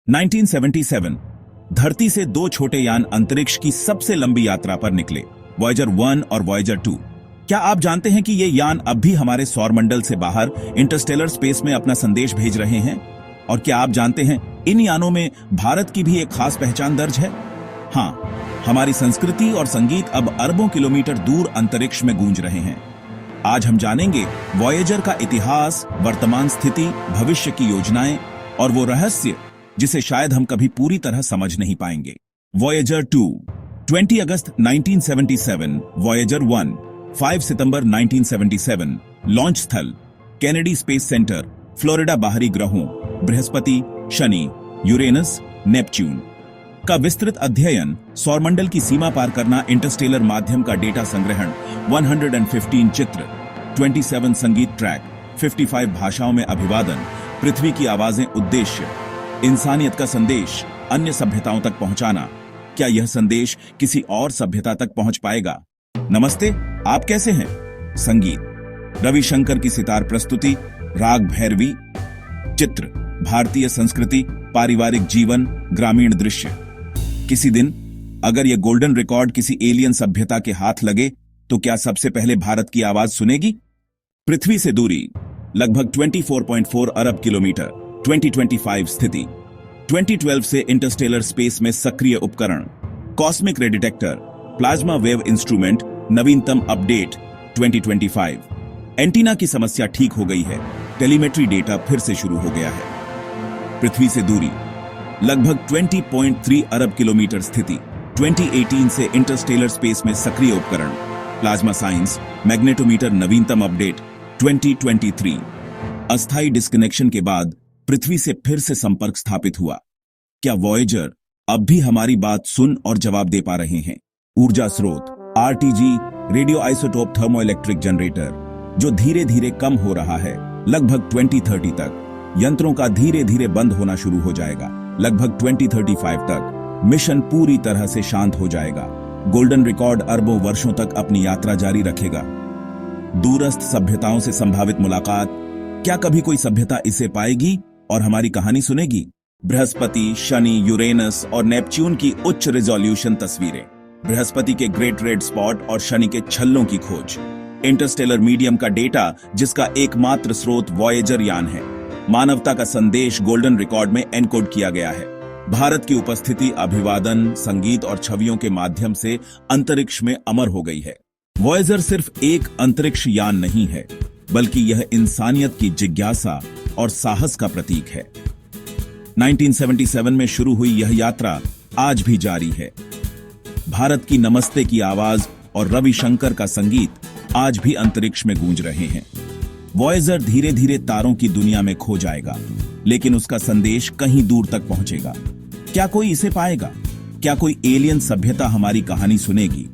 1977 धरती से दो छोटे यान अंतरिक्ष की सबसे लंबी यात्रा पर निकले, वॉयेजर 1 और वॉयेजर 2। क्या आप जानते हैं कि ये यान अब भी हमारे सौरमंडल से बाहर इंटरस्टेलर स्पेस में अपना संदेश भेज रहे हैं? और क्या आप जानते हैं इन यानों में भारत की भी एक खास पहचान दर्ज है? हाँ, हमारी संस्कृति और संगीत अब अरबों किलोमीटर दूर अंतरिक्ष में गूंज रहे हैं। आज हम जानेंगे वॉयेजर का इतिहास, वर्तमान स्थिति, भविष्य की योजनाएं और वो रहस्य जिसे शायद हम कभी पूरी तरह समझ नहीं पाएंगे। वॉयेजर 2 20 अगस्त 1977, वॉयेजर 1 5 सितंबर 1977, लॉन्च स्थल केनेडी स्पेस सेंटर, फ्लोरिडा। बाहरी ग्रहों बृहस्पति, शनि, यूरेनस, नेपच्यून का विस्तृत अध्ययन, सौरमंडल की सीमा पार करना, इंटरस्टेलर माध्यम का डेटा संग्रहण, 115 चित्र, 27 संगीत ट्रैक, 55 भाषाओं में अभिवादन, पृथ्वी की आवाजें। उद्देश्य इंसानियत का संदेश अन्य सभ्यताओं तक पहुंचाना। क्या यह संदेश किसी और सभ्यता तक पहुंच पाएगा? नमस्ते, आप कैसे हैं? संगीत रविशंकर की सितार प्रस्तुति, राग भैरवी। चित्र भारतीय संस्कृति, पारिवारिक जीवन, ग्रामीण दृश्य। किसी दिन अगर यह गोल्डन रिकॉर्ड किसी एलियन सभ्यता के हाथ लगे तो क्या सबसे पहले भारत की आवाज सुनेगी? पृथ्वी से दूरी लगभग 24.4 अरब किलोमीटर, 2025 स्थिति 2012 से इंटरस्टेलर स्पेस में सक्रिय उपकरण, कॉस्मिक रे डिटेक्टर, प्लाज्मा वेव इंस्ट्रूमेंट, नवीनतम अपडेट 2025। एंटीना की समस्या ठीक हो गई है, टेलीमेट्री डेटा फिर से शुरू हो गया है। पृथ्वी से दूरी लगभग 20.3 अरब किलोमीटर स्थिति 2018 से इंटरस्टेलर स्पेस में सक्रिय उपकरण, प्लाज्मा साइंस, मैग्नेटोमीटर, नवीनतम अपडेट 2023। अस्थायी डिस्कनेक्शन के बाद पृथ्वी से फिर से संपर्क स्थापित हुआ। क्या वॉयेजर अब भी हमारी बात सुन और जवाब दे पा रहे हैं? ऊर्जा स्रोत RTG, radio isotope thermoelectric generator, जो धीरे धीरे कम हो रहा है। लगभग 2030 तक यंत्रों का धीरे धीरे बंद होना शुरू हो जाएगा। लगभग 2035 तक मिशन पूरी तरह से शांत हो जाएगा। गोल्डन रिकॉर्ड अरबों वर्षों तक अपनी यात्रा जारी रखेगा। दूरस्थ सभ्यताओं से संभावित मुलाकात, क्या कभी कोई सभ्यता इसे पाएगी और हमारी कहानी सुनेगी? बृहस्पति, शनि, यूरेनस और नेपच्यून की उच्च रिजोल्यूशन तस्वीरें, बृहस्पति के ग्रेट रेड स्पॉट और शनि के छल्लों की खोज, इंटरस्टेलर मीडियम का डेटा जिसका एकमात्र स्रोत वॉयेजर यान है, मानवता का संदेश गोल्डन रिकॉर्ड में एनकोड किया गया है। भारत की उपस्थिति अभिवादन, संगीत और छवियों के माध्यम से अंतरिक्ष में अमर हो गई है। वॉयेजर सिर्फ एक अंतरिक्ष यान नहीं है, बल्कि यह इंसानियत की जिज्ञासा और साहस का प्रतीक है। 1977 में शुरू हुई यह यात्रा आज भी जारी है। भारत की नमस्ते की आवाज और रविशंकर का संगीत आज भी अंतरिक्ष में गूंज रहे हैं। वॉयेजर धीरे धीरे तारों की दुनिया में खो जाएगा, लेकिन उसका संदेश कहीं दूर तक पहुंचेगा। क्या कोई इसे पाएगा? क्या कोई एलियन सभ्यता हमारी कहानी सुनेगी?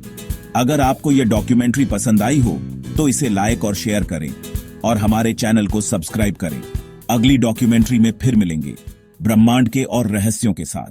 अगर आपको यह डॉक्यूमेंट्री पसंद आई हो तो इसे लाइक और शेयर करें और हमारे चैनल को सब्सक्राइब करें। अगली डॉक्यूमेंट्री में फिर मिलेंगे, ब्रह्मांड के और रहस्यों के साथ।